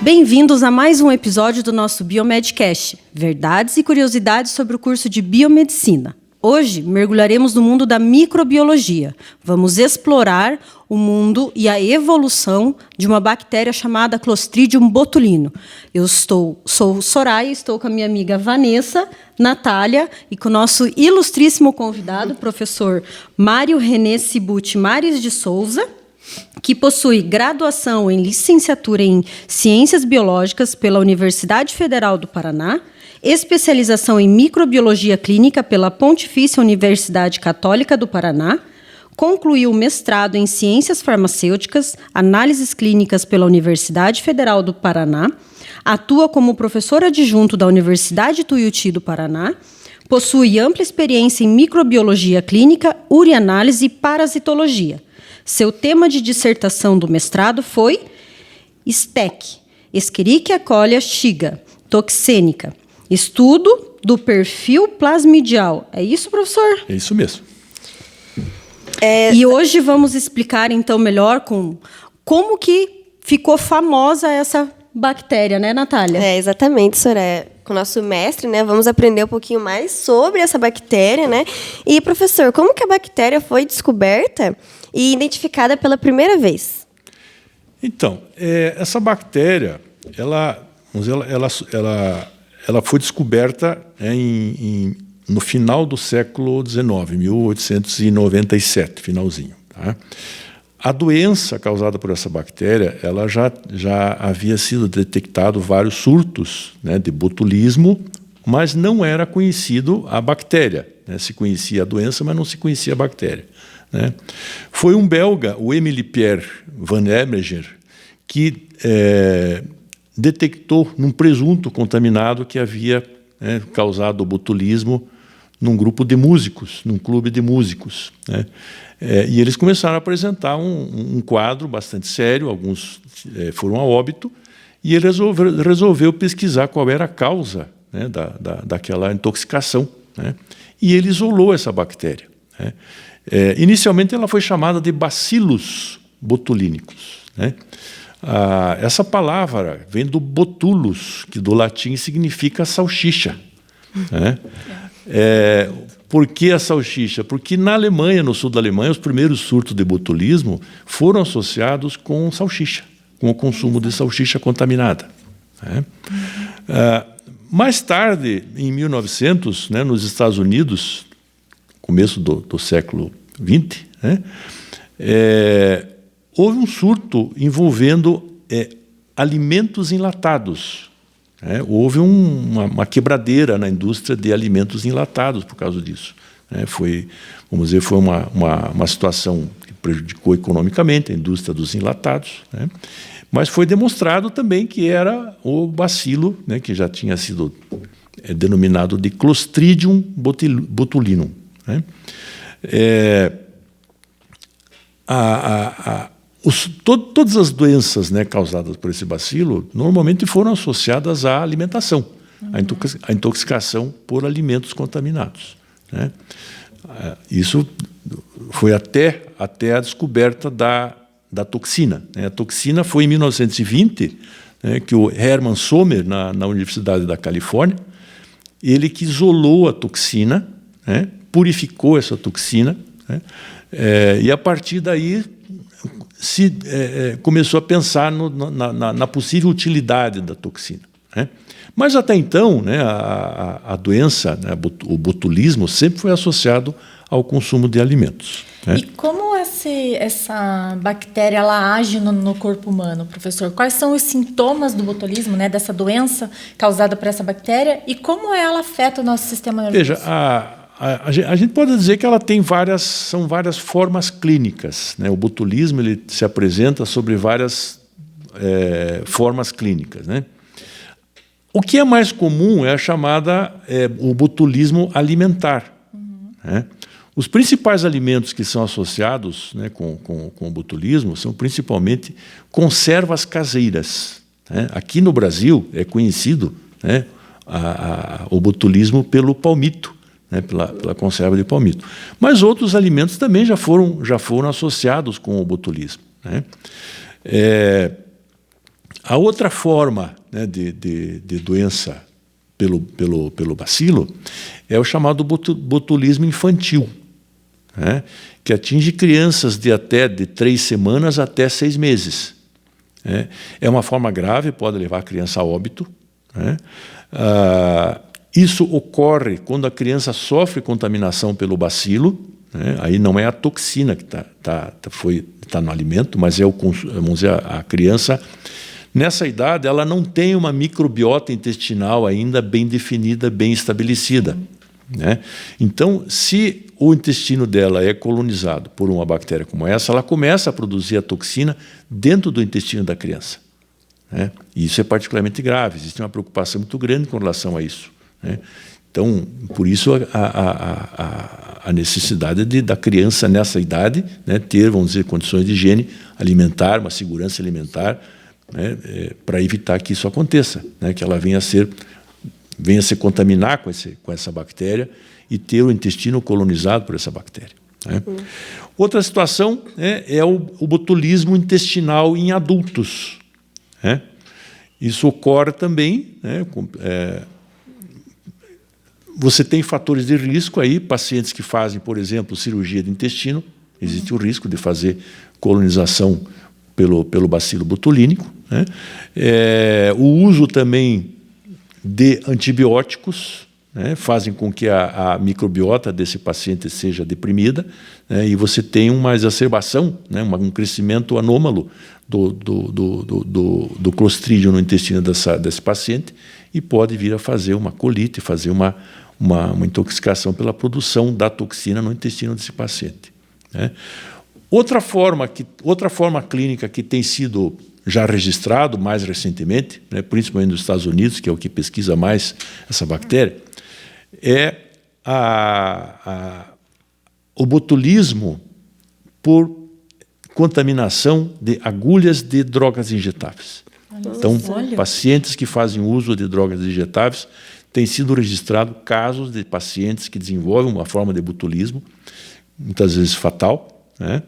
Bem-vindos a mais um episódio do nosso Biomedcast, verdades e curiosidades sobre o curso de Biomedicina. Hoje, mergulharemos no mundo da microbiologia. Vamos explorar o mundo e a evolução de uma bactéria chamada Clostridium botulinum. Eu sou Soraya, estou com a minha amiga Vanessa, Natália e com o nosso ilustríssimo convidado, professor Mário René Cibutti Mares de Souza, que possui graduação em licenciatura em Ciências Biológicas pela Universidade Federal do Paraná, especialização em Microbiologia Clínica pela Pontifícia Universidade Católica do Paraná, concluiu mestrado em Ciências Farmacêuticas, Análises Clínicas pela Universidade Federal do Paraná, atua como professor adjunto da Universidade Tuiuti do Paraná, possui ampla experiência em Microbiologia Clínica, Urianálise e Parasitologia. Seu tema de dissertação do mestrado foi STEC, Escherichia coli shiga, toxênica, estudo do perfil plasmidial. É isso, professor? É isso mesmo. E hoje vamos explicar, então, melhor como que ficou famosa essa bactéria, né, Natália? Exatamente, Soraya. Com o nosso mestre, né, vamos aprender um pouquinho mais sobre essa bactéria, né? E, professor, como que a bactéria foi descoberta e identificada pela primeira vez? Então, essa bactéria, ela foi descoberta no final do século XIX, 1897, finalzinho. Tá? A doença causada por essa bactéria, ela já havia sido detectado vários surtos, né, de botulismo, mas não era conhecido a bactéria. Né? Se conhecia a doença, mas não se conhecia a bactéria. Né? Foi um belga, o Emile Pierre van Emmenger, que detectou num presunto contaminado que havia causado o botulismo num grupo de músicos, num clube de músicos. Né? E eles começaram a apresentar um quadro bastante sério, alguns foram a óbito, e ele resolveu pesquisar qual era a causa, né, daquela intoxicação. Né? E ele isolou essa bactéria. Né? Inicialmente ela foi chamada de Bacillus botulínicos. Né? Essa palavra vem do botulus, que do latim significa salsicha. Né? Por que a salsicha? Porque na Alemanha, no sul da Alemanha, os primeiros surtos de botulismo foram associados com salsicha, com o consumo de salsicha contaminada. Né? Mais tarde, em 1900, né, nos Estados Unidos, começo do século XX, né, houve um surto envolvendo alimentos enlatados. Houve uma quebradeira na indústria de alimentos enlatados por causa disso. Foi uma situação que prejudicou economicamente a indústria dos enlatados. Né? Mas foi demonstrado também que era o bacilo, né, que já tinha sido denominado de Clostridium botulinum. Né? Todas as doenças, né, causadas por esse bacilo normalmente foram associadas à alimentação, à intoxicação por alimentos contaminados. Né? Isso foi até a descoberta da toxina. Né? A toxina foi em 1920, né, que o Hermann Sommer, na Universidade da Califórnia, ele que isolou a toxina, né, purificou essa toxina, né, e a partir daí começou a pensar na possível utilidade da toxina. Né? Mas até então, né, a doença, né, o botulismo, sempre foi associado ao consumo de alimentos. Né? E como essa bactéria ela age no corpo humano, professor? Quais são os sintomas do botulismo, né, dessa doença causada por essa bactéria, e como ela afeta o nosso sistema nervoso? Veja, a gente pode dizer que ela tem são várias formas clínicas. Né? O botulismo ele se apresenta sobre várias formas clínicas. Né? O que é mais comum é a chamada o botulismo alimentar. Né? Os principais alimentos que são associados, né, com o botulismo são principalmente conservas caseiras. Né? Aqui no Brasil é conhecido, né, o botulismo pelo palmito. né, pela conserva de palmito. Mas outros alimentos também já foram associados com o botulismo, né? A outra forma, né, de doença pelo bacilo é o chamado botulismo infantil, né, que atinge crianças de 3 semanas até 6 meses. Né? É uma forma grave, pode levar a criança a óbito. Né? Isso ocorre quando a criança sofre contaminação pelo bacilo, né? Aí não é a toxina que está no alimento, mas vamos dizer, a criança, nessa idade, ela não tem uma microbiota intestinal ainda bem definida, bem estabelecida. Né? Então, se o intestino dela é colonizado por uma bactéria como essa, ela começa a produzir a toxina dentro do intestino da criança. Né? E isso é particularmente grave, existe uma preocupação muito grande com relação a isso. Né? Então, por isso a necessidade da criança nessa idade, né, ter, vamos dizer, condições de higiene alimentar, uma segurança alimentar, né, para evitar que isso aconteça, né, que ela venha a se contaminar com essa bactéria e ter o intestino colonizado por essa bactéria. Né? Outra situação, né, é o botulismo intestinal em adultos. Né? Isso ocorre também, né, você tem fatores de risco aí, pacientes que fazem, por exemplo, cirurgia de intestino, existe o risco de fazer colonização pelo bacilo botulínico. Né? O uso também de antibióticos, né, fazem com que a microbiota desse paciente seja deprimida, né, e você tem uma exacerbação, né, um crescimento anômalo do clostrídio no intestino desse paciente, e pode vir a fazer uma colite, fazer uma intoxicação pela produção da toxina no intestino desse paciente. Né? Outra forma clínica que tem sido já registrado mais recentemente, né, principalmente nos Estados Unidos, que é o que pesquisa mais essa bactéria, é o botulismo por contaminação de agulhas de drogas injetáveis. Então, pacientes que fazem uso de drogas injetáveis, têm sido registrados casos de pacientes que desenvolvem uma forma de botulismo, muitas vezes fatal, né,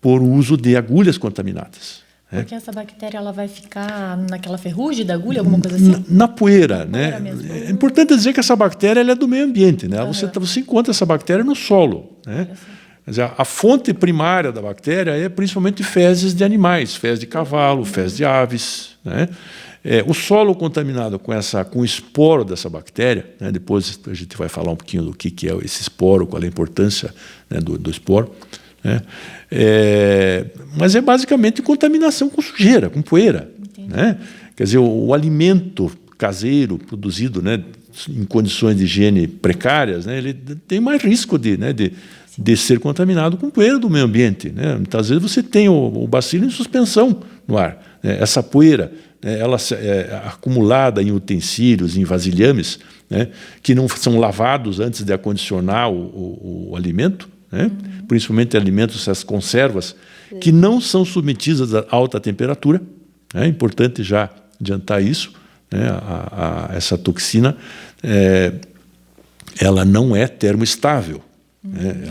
por uso de agulhas contaminadas. Porque essa bactéria ela vai ficar naquela ferrugem da agulha, alguma coisa assim? Na poeira, né? É importante dizer que essa bactéria ela é do meio ambiente, né? Você encontra essa bactéria no solo, né? Quer dizer, a fonte primária da bactéria é principalmente fezes de animais, fezes de cavalo, fezes de aves, né? O solo contaminado com o esporo dessa bactéria, né? Depois a gente vai falar um pouquinho do que é esse esporo, qual é a importância, né, do esporo. Né? Mas é basicamente contaminação com sujeira, com poeira. Né? Quer dizer, o alimento caseiro produzido, né, em condições de higiene precárias, né, ele tem mais risco de ser contaminado com poeira do meio ambiente. Né? Muitas vezes você tem o bacilo em suspensão no ar. Né? Essa poeira, né, ela é acumulada em utensílios, em vasilhames, né, que não são lavados antes de acondicionar o alimento. Né? Principalmente alimentos, essas conservas, que não são submetidas a alta temperatura. É importante já adiantar isso. Né? Essa toxina ela não é termoestável. Né?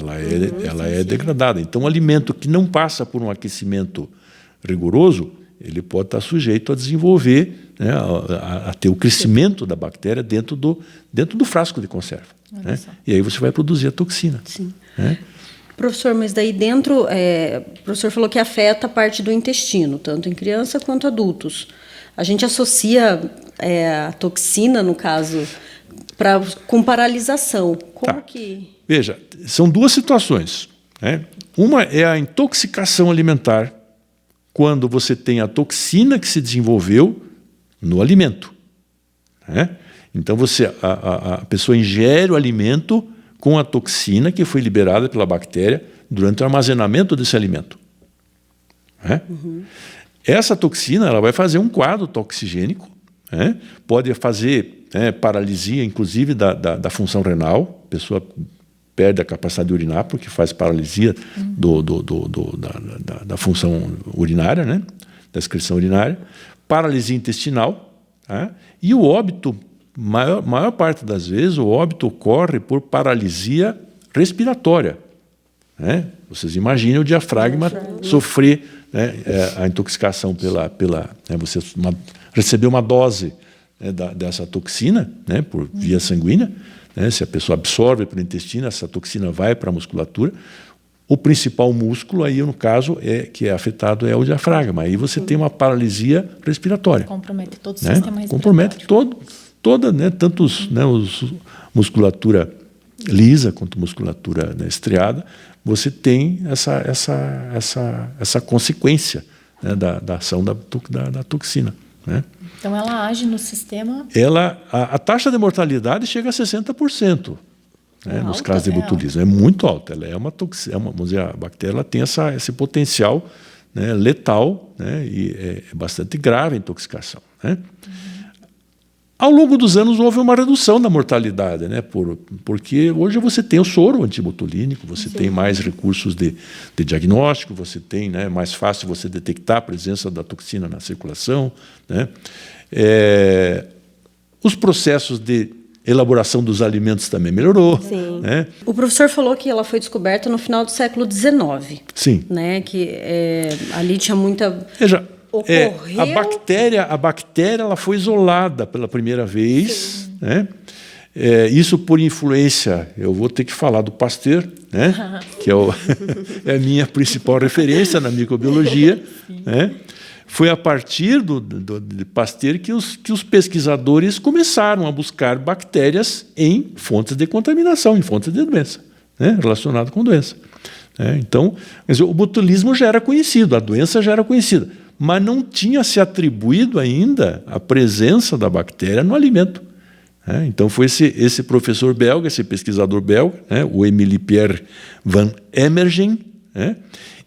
Ela é degradada. Então, um alimento que não passa por um aquecimento rigoroso, ele pode estar sujeito a desenvolver, né, a ter o crescimento da bactéria dentro do frasco de conserva. Né? E aí você vai produzir a toxina. Sim. Né? Professor, mas daí dentro, o professor falou que afeta a parte do intestino, tanto em criança quanto adultos. A gente associa a toxina, no caso, com paralisação. Como que... Veja, são duas situações. Né? Uma é a intoxicação alimentar, quando você tem a toxina que se desenvolveu no alimento. Né? Então, a pessoa ingere o alimento com a toxina que foi liberada pela bactéria durante o armazenamento desse alimento. Né? Essa toxina ela vai fazer um quadro toxigênico, né? Pode fazer paralisia, inclusive, da função renal. A pessoa perde a capacidade de urinar porque faz paralisia da função urinária, né? Da excreção urinária. Paralisia intestinal, tá? E o óbito maior parte das vezes o óbito ocorre por paralisia respiratória. Né? Vocês imaginem o diafragma sofrer, né, a intoxicação né, você receber uma dose, né, dessa toxina, né, por via sanguínea, né, se a pessoa absorve pelo intestino, essa toxina vai para a musculatura. O principal músculo aí, no caso, que é afetado é o diafragma. Aí você tem uma paralisia respiratória. Compromete todo o né? sistema respiratório. Compromete toda, né, tanto musculatura lisa quanto musculatura, né, estriada. Você tem essa consequência, né, da ação da toxina. Né? Então, ela age no sistema... A taxa de mortalidade chega a 60%. Né, nos casos de botulismo. É muito alta. Ela é uma toxina, vamos dizer, a bactéria ela tem esse potencial, né, letal, né, e é bastante grave a intoxicação. Né? Ao longo dos anos houve uma redução da mortalidade, né, porque hoje você tem o soro antibotulínico, você tem mais recursos de diagnóstico, você tem, né, mais fácil você detectar a presença da toxina na circulação. Né? Os processos de elaboração dos alimentos também melhorou. Sim. Né? O professor falou que ela foi descoberta no final do século XIX. Sim. Né? Que ali tinha muita... Veja, ocorreu... a bactéria ela foi isolada pela primeira vez. Né? Isso por influência, eu vou ter que falar do Pasteur, né? Que é a minha principal referência na microbiologia. Né? Foi a partir de Pasteur que os pesquisadores começaram a buscar bactérias em fontes de contaminação, em fontes de doença, né, relacionadas com doença. Então, quer dizer, o botulismo já era conhecido, a doença já era conhecida, mas não tinha se atribuído ainda a presença da bactéria no alimento. Então, foi esse professor belga, esse pesquisador belga, né, o Émile Pierre van Emmergen, né,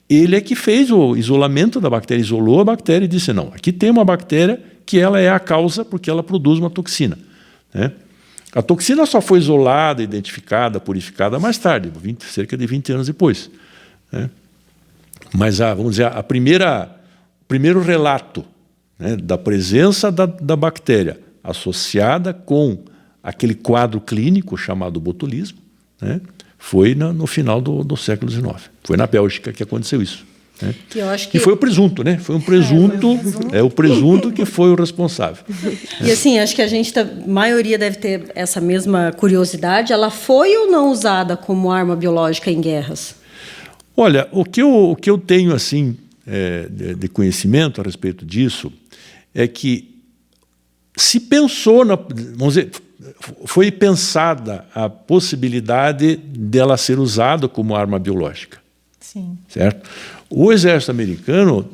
ele é que fez o isolamento da bactéria, isolou a bactéria e disse, não, aqui tem uma bactéria que ela é a causa porque ela produz uma toxina. Né? A toxina só foi isolada, identificada, purificada mais tarde, cerca de 20 anos depois. Né? Mas, vamos dizer, o primeiro relato, né, da presença da bactéria associada com aquele quadro clínico chamado botulismo, né, foi no final do século XIX. Foi na Bélgica que aconteceu isso. Né? E foi o presunto, né? Foi um presunto, o presunto que foi o responsável. E assim, acho que a maioria deve ter essa mesma curiosidade. Ela foi ou não usada como arma biológica em guerras? Olha, o que eu tenho assim de conhecimento a respeito disso é que se pensou, vamos dizer, foi pensada a possibilidade dela ser usada como arma biológica. Sim. Certo? O exército americano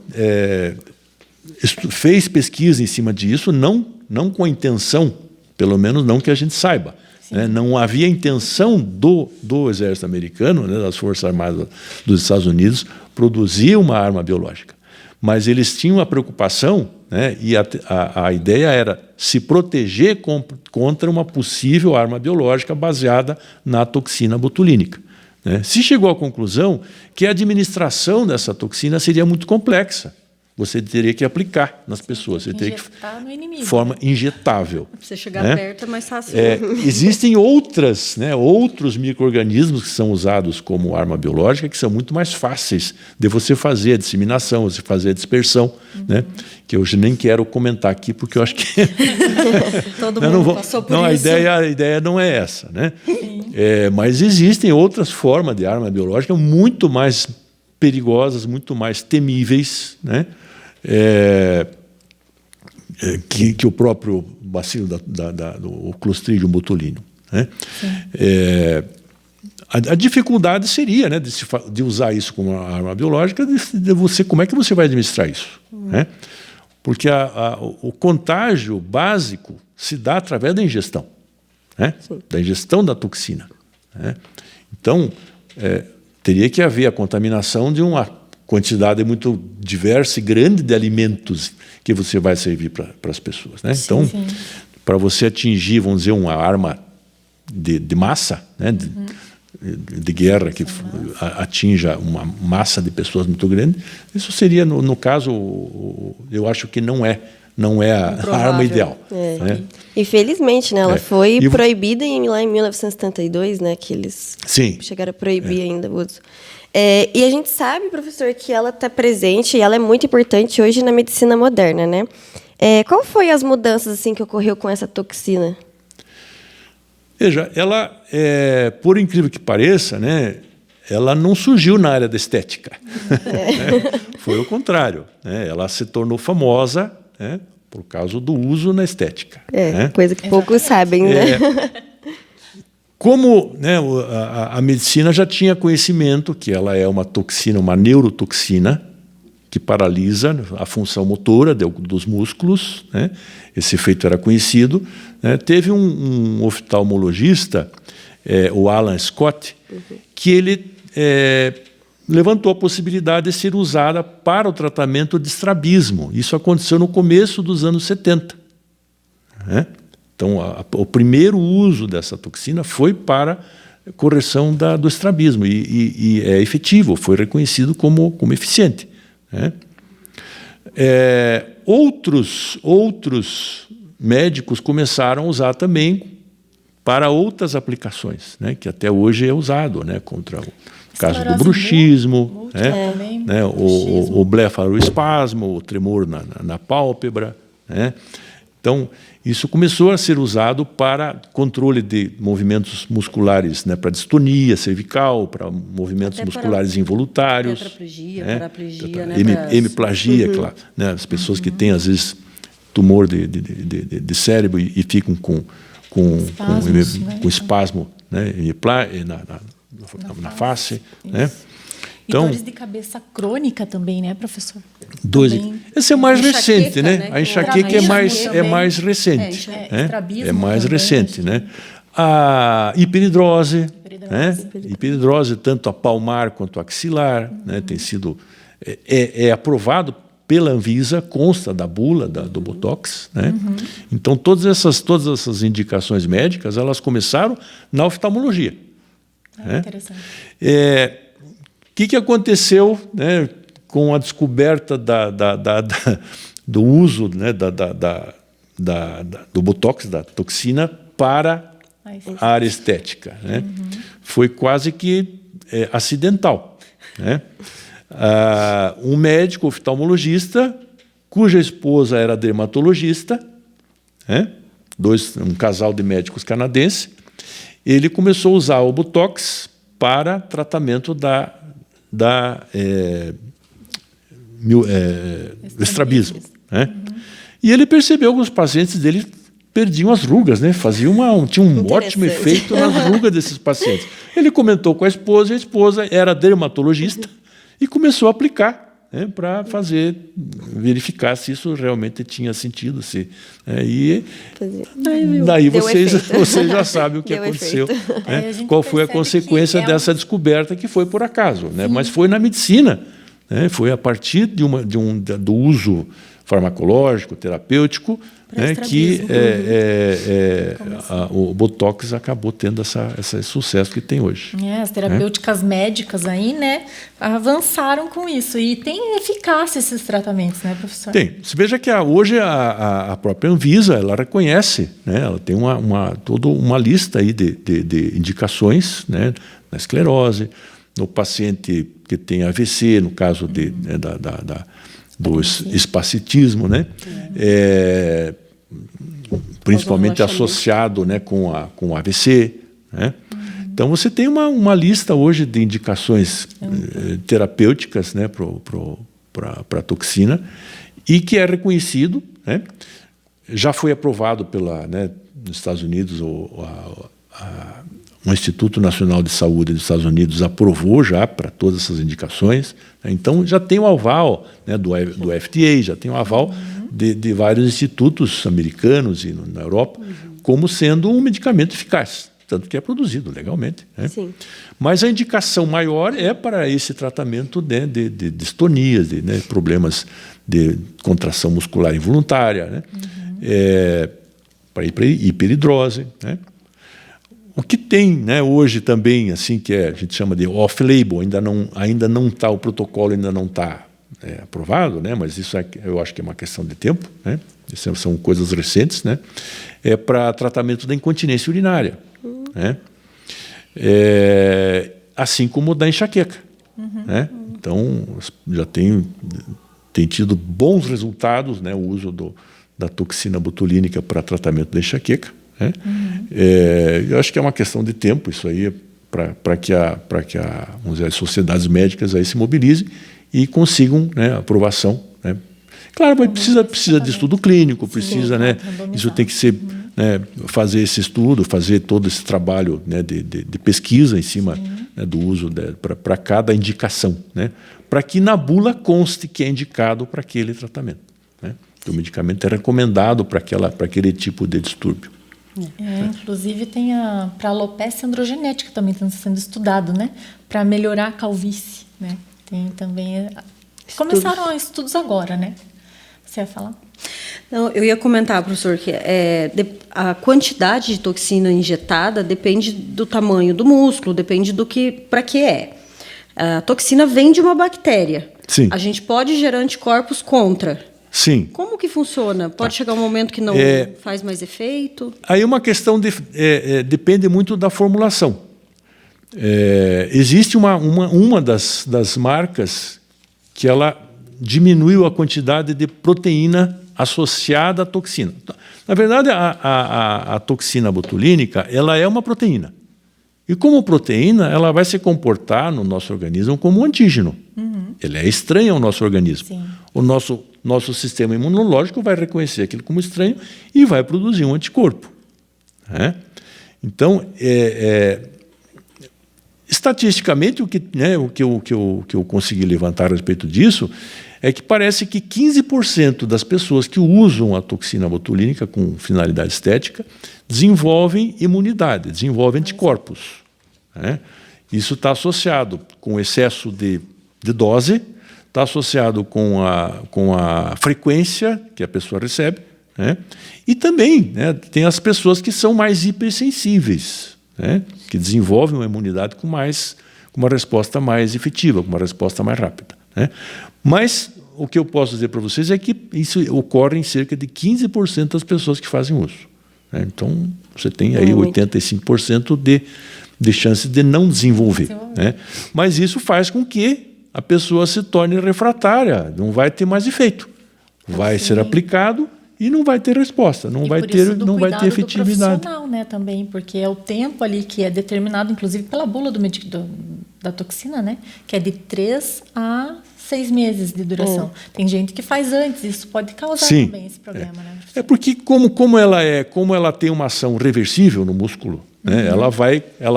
fez pesquisa em cima disso, não com a intenção, pelo menos não que a gente saiba. Né? Não havia intenção do exército americano, né, das Forças Armadas dos Estados Unidos, produzir uma arma biológica. Mas eles tinham a preocupação, né, e a ideia era se proteger contra uma possível arma biológica baseada na toxina botulínica. Né? Se chegou à conclusão que a administração dessa toxina seria muito complexa. Você teria que aplicar nas pessoas. Você teria que no inimigo, forma injetável. Para você chegar perto é mais fácil. Existem outros micro-organismos que são usados como arma biológica que são muito mais fáceis de você fazer a disseminação, você fazer a dispersão, né? Que eu nem quero comentar aqui porque eu acho que todo mundo passou por isso. A ideia não é essa, né? Mas existem outras formas de arma biológica muito mais perigosas, muito mais temíveis, né? Que o próprio bacilo do Clostridium botulinum. Né? A dificuldade seria, né, de usar isso como uma arma biológica, como é que você vai administrar isso? Né? Porque o contágio básico se dá através da ingestão, né? Da ingestão da toxina. Né? Então, teria que haver a contaminação de uma quantidade muito diversa e grande de alimentos que você vai servir para as pessoas. Né? Então, para você atingir, vamos dizer, uma arma de massa, né? de guerra que atinja uma massa de pessoas muito grande, isso seria, no caso, eu acho que não é não é a arma ideal. Né? Infelizmente, né? Ela foi E proibida lá em 1972, né? Que eles chegaram a proibir ainda o uso. E a gente sabe, professor, que ela está presente e ela é muito importante hoje na medicina moderna, né? Qual foi as mudanças assim que ocorreu com essa toxina? Veja, ela, por incrível que pareça, né, ela não surgiu na área da estética. Né? Foi o contrário. Né? Ela se tornou famosa, né, por causa do uso na estética. Né? Coisa que poucos sabem, né? Como, né, a medicina já tinha conhecimento que ela é uma toxina, uma neurotoxina, que paralisa a função motora dos músculos, né? Esse efeito era conhecido. Né? Teve um oftalmologista, o Alan Scott, que ele levantou a possibilidade de ser usada para o tratamento de estrabismo. Isso aconteceu no começo dos anos 70. Né? Então, o primeiro uso dessa toxina foi para correção do estrabismo e é efetivo, foi reconhecido como eficiente. Né? Outros médicos começaram a usar também para outras aplicações, né? Que até hoje é usado, né? Contra o caso do bruxismo, né? O blefaroespasmo, o tremor na pálpebra. Né? Então, isso começou a ser usado para controle de movimentos musculares, né, para distonia cervical, para movimentos musculares involuntários. Tetraplegia, né? paraplegia, né? Hemiplagia, claro. Né? As pessoas que têm, às vezes, tumor de cérebro e ficam com espasmo, né, na face. Né? Então, dores de cabeça crônica também, né, professor? Esse é mais recente, né? A enxaqueca é mais recente. É mais recente, né? A hiperidrose, né? Hiperidrose, tanto a palmar quanto a axilar, né? Tem sido aprovado pela Anvisa, consta da bula do Botox, né? Então todas essas indicações médicas, elas começaram na oftalmologia. Né? Interessante. O que aconteceu, né, com a descoberta do uso, né, do Botox, da toxina, para a área estética? Né? Foi quase que acidental. Né? Um médico oftalmologista, cuja esposa era dermatologista, né? Um casal de médicos canadenses, ele começou a usar o Botox para tratamento estrabismo. Né? E ele percebeu que os pacientes dele perdiam as rugas, né? Tinha um ótimo efeito nas rugas desses pacientes. Ele comentou com a esposa era dermatologista e começou a aplicar, né, para verificar se isso realmente tinha sentido. Daí vocês já sabem o que aconteceu. Né? Qual foi a consequência dessa descoberta, que foi por acaso. Né? Mas foi na medicina. Né? Foi a partir do uso farmacológico, terapêutico, né, que o Botox acabou tendo esse sucesso que tem hoje. As terapêuticas médicas aí, né, avançaram com isso. E tem eficácia esses tratamentos, né, professor? Tem. Você veja que hoje a própria Anvisa, ela reconhece, né, ela tem toda uma lista aí de indicações, né, na esclerose, no paciente que tem AVC, no caso do espacitismo, né? Principalmente associado, né, com AVC. Né? Então, você tem uma lista hoje de indicações terapêuticas, né, para a toxina, e que é reconhecido. Né? Já foi aprovado nos Estados Unidos, o Instituto Nacional de Saúde dos Estados Unidos aprovou já para todas essas indicações. Né? Então, já tem o aval, né, do FDA, já tem o aval de vários institutos americanos e na Europa, como sendo um medicamento eficaz, tanto que é produzido legalmente. Né? Sim. Mas a indicação maior é para esse tratamento de distonias, de problemas de contração muscular involuntária, né? Para hiperidrose, né? O que tem, né, hoje também, assim, que a gente chama de off-label, ainda não está, o protocolo ainda não está aprovado, né? Mas isso eu acho que é uma questão de tempo, né? Isso são coisas recentes, né? É para tratamento da incontinência urinária, né? Assim como da enxaqueca, né? Então já tem tido bons resultados, né? O uso da toxina botulínica para tratamento da enxaqueca, né? Eu acho que é uma questão de tempo isso aí, para que vamos dizer, as sociedades médicas aí se mobilizem e consigam, né, aprovação, né? Claro, mas precisa de estudo clínico, precisa, né? Isso tem que ser, né, fazer esse estudo, fazer todo esse trabalho, né, de pesquisa em cima, né, do uso para cada indicação, né? Para que na bula conste que é indicado para aquele tratamento, né? O medicamento é recomendado para aquele tipo de distúrbio. Inclusive tem para alopecia androgenética também está sendo estudado, né? Para melhorar a calvície, né? Tem também começaram estudos agora, né? Você ia falar? Não, eu ia comentar, professor, que a quantidade de toxina injetada depende do tamanho do músculo, depende do para que é. A toxina vem de uma bactéria. Sim. A gente pode gerar anticorpos contra. Sim. Como que funciona? Pode chegar um momento que não faz mais efeito? Aí uma questão depende muito da formulação. Existe uma das marcas que ela diminuiu a quantidade de proteína associada à toxina. Na verdade, a toxina botulínica ela é uma proteína. E como proteína, ela vai se comportar no nosso organismo como um antígeno. Ela é estranha ao nosso organismo. Sim. O nosso sistema imunológico vai reconhecer aquilo como estranho e vai produzir um anticorpo, né? Então, estatisticamente, o que eu consegui levantar a respeito disso é que parece que 15% das pessoas que usam a toxina botulínica com finalidade estética desenvolvem imunidade, desenvolvem anticorpos, né? Isso está associado com excesso de dose, está associado com a frequência que a pessoa recebe, né? E também, né, tem as pessoas que são mais hipersensíveis, né, que desenvolvem uma imunidade com uma resposta mais efetiva, com uma resposta mais rápida, né? Mas o que eu posso dizer para vocês é que isso ocorre em cerca de 15% das pessoas que fazem uso, né? Então, você tem aí 85% de chance de não desenvolver, né? Mas isso faz com que a pessoa se torne refratária, não vai ter mais efeito. Vai ser aplicado e não vai ter resposta, não vai ter efetividade. Do profissional, né, também, porque é o tempo ali que é determinado, inclusive pela bula da toxina, né, que é de 3 a 6 meses de duração. Tem gente que faz antes, isso pode causar também esse problema, né? Porque como ela tem uma ação reversível no músculo, né, ela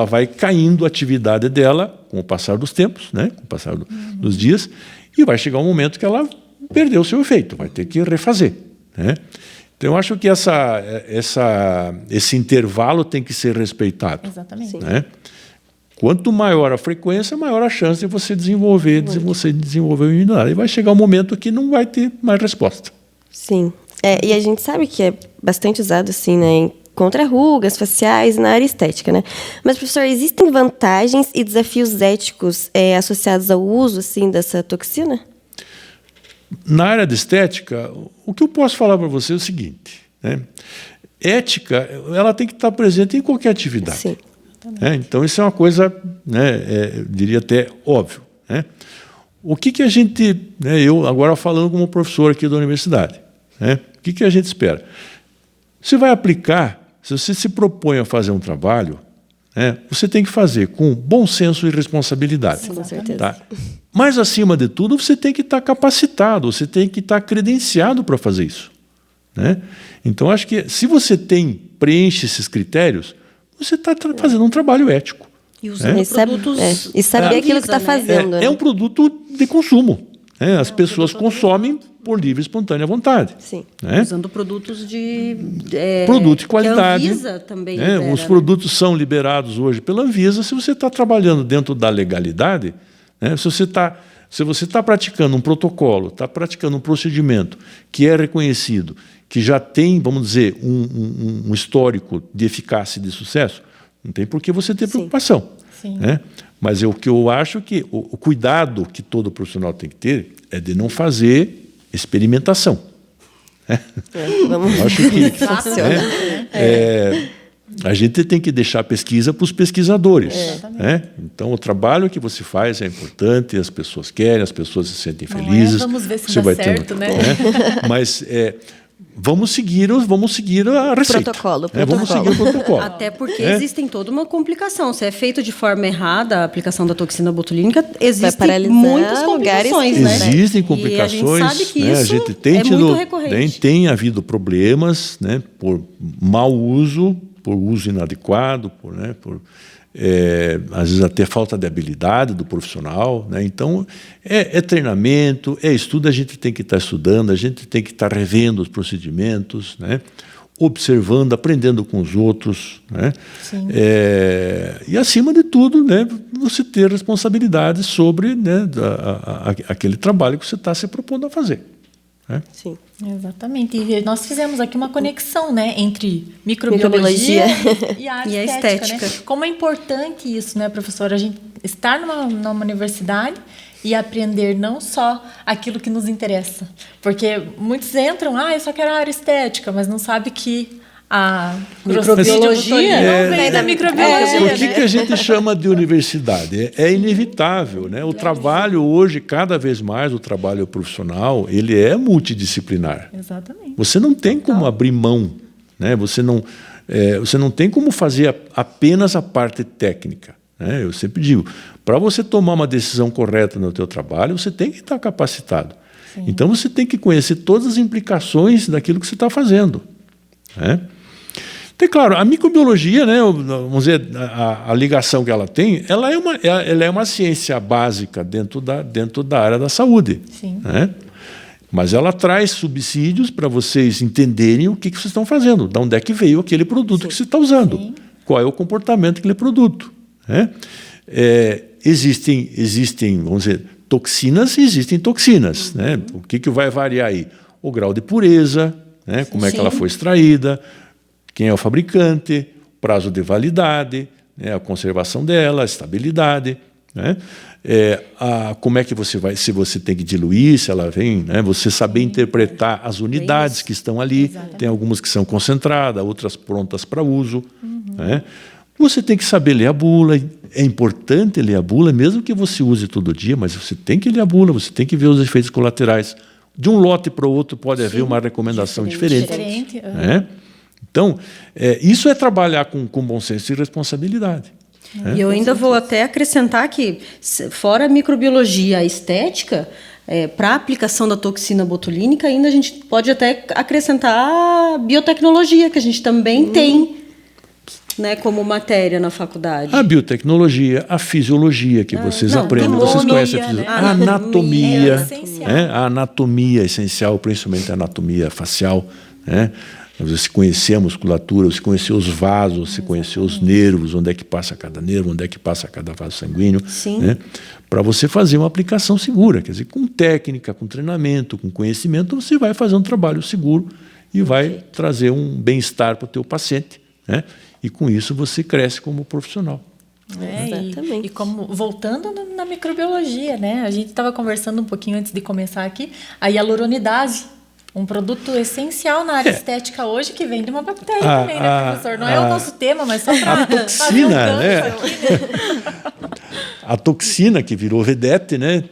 vai caindo a atividade dela com o passar dos tempos, né, com o passar dos dias, e vai chegar um momento que ela perdeu o seu efeito, vai ter que refazer, né? Então, eu acho que esse intervalo tem que ser respeitado. Exatamente. Né? Quanto maior a frequência, maior a chance de você desenvolver a imunidade. E vai chegar um momento que não vai ter mais resposta. Sim. E a gente sabe que é bastante usado assim, né, contra rugas faciais na área estética, né? Mas, professor, existem vantagens e desafios éticos associados ao uso assim, dessa toxina? Na área de estética, o que eu posso falar para você é o seguinte, né? Ética, ela tem que estar presente em qualquer atividade. Sim. Então, isso é uma coisa, né, eu diria até óbvio, né? O que a gente, né, eu agora falando como professor aqui da universidade, né, o que a gente espera? Você vai aplicar, se você se propõe a fazer um trabalho, né, você tem que fazer com bom senso e responsabilidade. Com certeza. Tá? Mas, acima de tudo, você tem que estar capacitado, você tem que estar credenciado para fazer isso, né? Então, acho que se você preenche esses critérios, você está fazendo um trabalho ético. E usando produtos... E saber aquilo que está fazendo. Né? É um produto de consumo. Né? As pessoas consomem por livre e espontânea vontade. Sim. Né? Usando produtos de... produto de qualidade. Que a Anvisa também libera, os produtos são liberados hoje pela Anvisa. Se você está trabalhando dentro da legalidade, né? Se você está praticando um protocolo, está praticando um procedimento que é reconhecido, que já tem, vamos dizer, um histórico de eficácia e de sucesso, não tem por que você ter preocupação. Sim. Né? Mas o que eu acho que o cuidado que todo profissional tem que ter é de não fazer experimentação. Vamos acho que funciona. A gente tem que deixar a pesquisa para os pesquisadores. Então, o trabalho que você faz é importante, as pessoas querem, as pessoas se sentem felizes. Vamos ver se você dá vai certo, né? Mas vamos seguir a receita. Protocolo. Vamos seguir o protocolo. Até porque existe toda uma complicação. Se é feito de forma errada a aplicação da toxina botulínica, existem muitas complicações, né? Existem complicações. E a gente sabe que isso a gente tem muito recorrente. Tem havido problemas, né, por mau uso, por uso inadequado, às vezes até falta de habilidade do profissional, né? Então, é treinamento, é estudo, a gente tem que estar estudando, a gente tem que estar revendo os procedimentos, né? Observando, aprendendo com os outros, né? E, acima de tudo, né, você ter responsabilidade sobre, né, aquele trabalho que você está se propondo a fazer. Sim. Exatamente. E nós fizemos aqui uma conexão, né, entre microbiologia e a estética. Né? Como é importante isso, né, professora? A gente estar numa universidade e aprender não só aquilo que nos interessa. Porque muitos entram, eu só quero a área estética, mas não sabe que a microbiologia vem da microbiologia. Por que a gente chama de universidade? É inevitável, né? O trabalho hoje, cada vez mais, o trabalho profissional, ele é multidisciplinar. Exatamente. Você não tem como abrir mão, né? Você não tem como fazer apenas a parte técnica, né? Eu sempre digo, para você tomar uma decisão correta no teu trabalho, você tem que estar capacitado. Sim. Então, você tem que conhecer todas as implicações daquilo que você está fazendo, né? Então, claro, a microbiologia, né, vamos dizer, a ligação que ela tem, ela é uma ciência básica dentro da área da saúde. Sim. Né? Mas ela traz subsídios para vocês entenderem o que vocês estão fazendo, de onde é que veio aquele produto que você está usando, qual é o comportamento daquele produto. Né? Existem, vamos dizer, toxinas e existem toxinas. Né? O que vai variar aí? O grau de pureza, né? Como é que ela foi extraída, quem é o fabricante, prazo de validade, né, a conservação dela, a estabilidade, né, como é que você vai, se você tem que diluir, se ela vem, né, você saber interpretar as unidades que estão ali. Exatamente. Tem algumas que são concentradas, outras prontas para uso. Né. Você tem que saber ler a bula. É importante ler a bula, mesmo que você use todo dia, mas você tem que ler a bula, você tem que ver os efeitos colaterais. De um lote para o outro pode haver uma recomendação diferente. Né? Então, isso é trabalhar com bom senso e responsabilidade. E eu ainda vou até acrescentar que, fora a microbiologia, a estética, para a aplicação da toxina botulínica, ainda a gente pode até acrescentar a biotecnologia, que a gente também tem, né, como matéria na faculdade. A biotecnologia, a fisiologia que vocês aprendem, vocês conhecem a anatomia, a anatomia essencial, principalmente a anatomia facial, né? Você conhecer a musculatura, você conhecer os vasos, você conhecer os nervos, onde é que passa cada nervo, onde é que passa cada vaso sanguíneo, né? Para você fazer uma aplicação segura. Quer dizer, com técnica, com treinamento, com conhecimento, você vai fazer um trabalho seguro e vai trazer um bem-estar para o teu paciente, né? E com isso você cresce como profissional. E como, voltando na microbiologia, né? A gente estava conversando um pouquinho antes de começar aqui, a hialuronidase, um produto essencial na área estética hoje, que vem de uma bactéria também, né, professor? Não é o nosso tema, mas só para fazer um gancho aqui, né? A toxina, que virou vedete, né?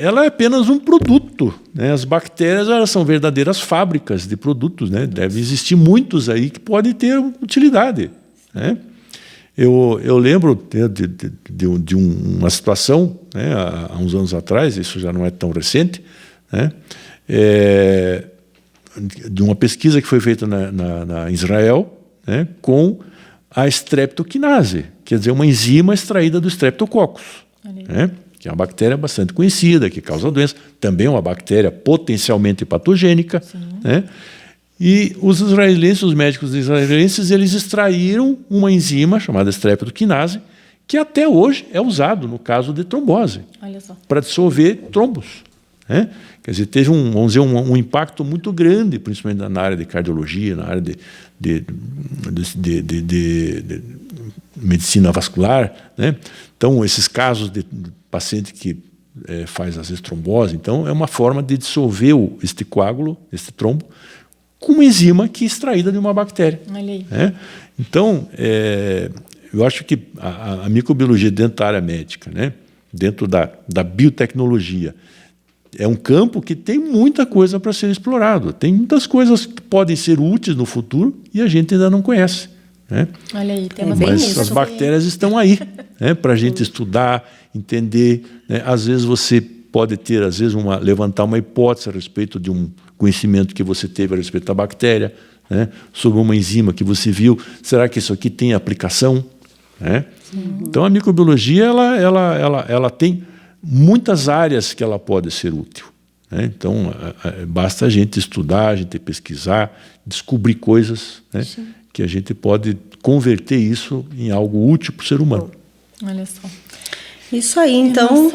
Ela é apenas um produto. Né? As bactérias, elas são verdadeiras fábricas de produtos. Né? Deve existir muitos aí que podem ter utilidade. Né? Eu lembro de uma situação, né, há uns anos atrás, isso já não é tão recente, né, de uma pesquisa que foi feita na Israel, né, com a streptokinase, quer dizer, uma enzima extraída do Streptococcus, né, que é uma bactéria bastante conhecida, que causa doença, também uma bactéria potencialmente patogênica. Né, e os médicos israelenses, eles extraíram uma enzima chamada streptokinase, que até hoje é usado no caso de trombose, para dissolver trombos. Né? Quer dizer, teve um impacto muito grande, principalmente na área de cardiologia, na área medicina vascular, né? Então, esses casos de paciente que faz às vezes trombose, então é uma forma de dissolver este coágulo, este trombo, com uma enzima que é extraída de uma bactéria. Olha aí. Né? Então, eu acho que a microbiologia dentro da área médica, né? Dentro da biotecnologia, é um campo que tem muita coisa para ser explorado. Tem muitas coisas que podem ser úteis no futuro e a gente ainda não conhece. Né? Olha aí, temos mas bem isso. as bactérias estão aí, né? Para a gente estudar, entender. Né? Às vezes você pode ter, levantar uma hipótese a respeito de um conhecimento que você teve a respeito da bactéria, né? Sobre uma enzima que você viu. Será que isso aqui tem aplicação? Né? Então, a microbiologia ela tem muitas áreas que ela pode ser útil. Né? Então, basta a gente estudar, a gente pesquisar, descobrir coisas, né? Que a gente pode converter isso em algo útil para o ser humano. Olha só. Isso aí, então,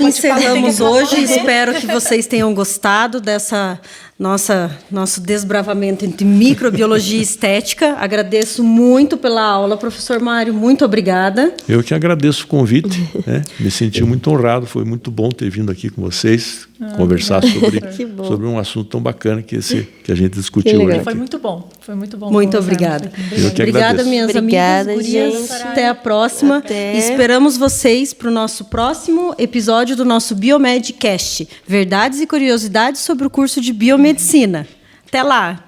encerramos hoje. Né? Espero que vocês tenham gostado dessa nosso desbravamento entre microbiologia e estética. Agradeço muito pela aula, professor Mário, muito obrigada. Eu que agradeço o convite, né? Me senti muito honrado, foi muito bom ter vindo aqui com vocês, conversar sobre um assunto tão bacana que a gente discutiu hoje. Foi muito bom, Muito obrigada. Obrigada, minhas amigas, gurias. Até a próxima. Esperamos vocês para o nosso próximo episódio do nosso Biomedcast. Verdades e curiosidades sobre o curso de biomedicina. Até lá!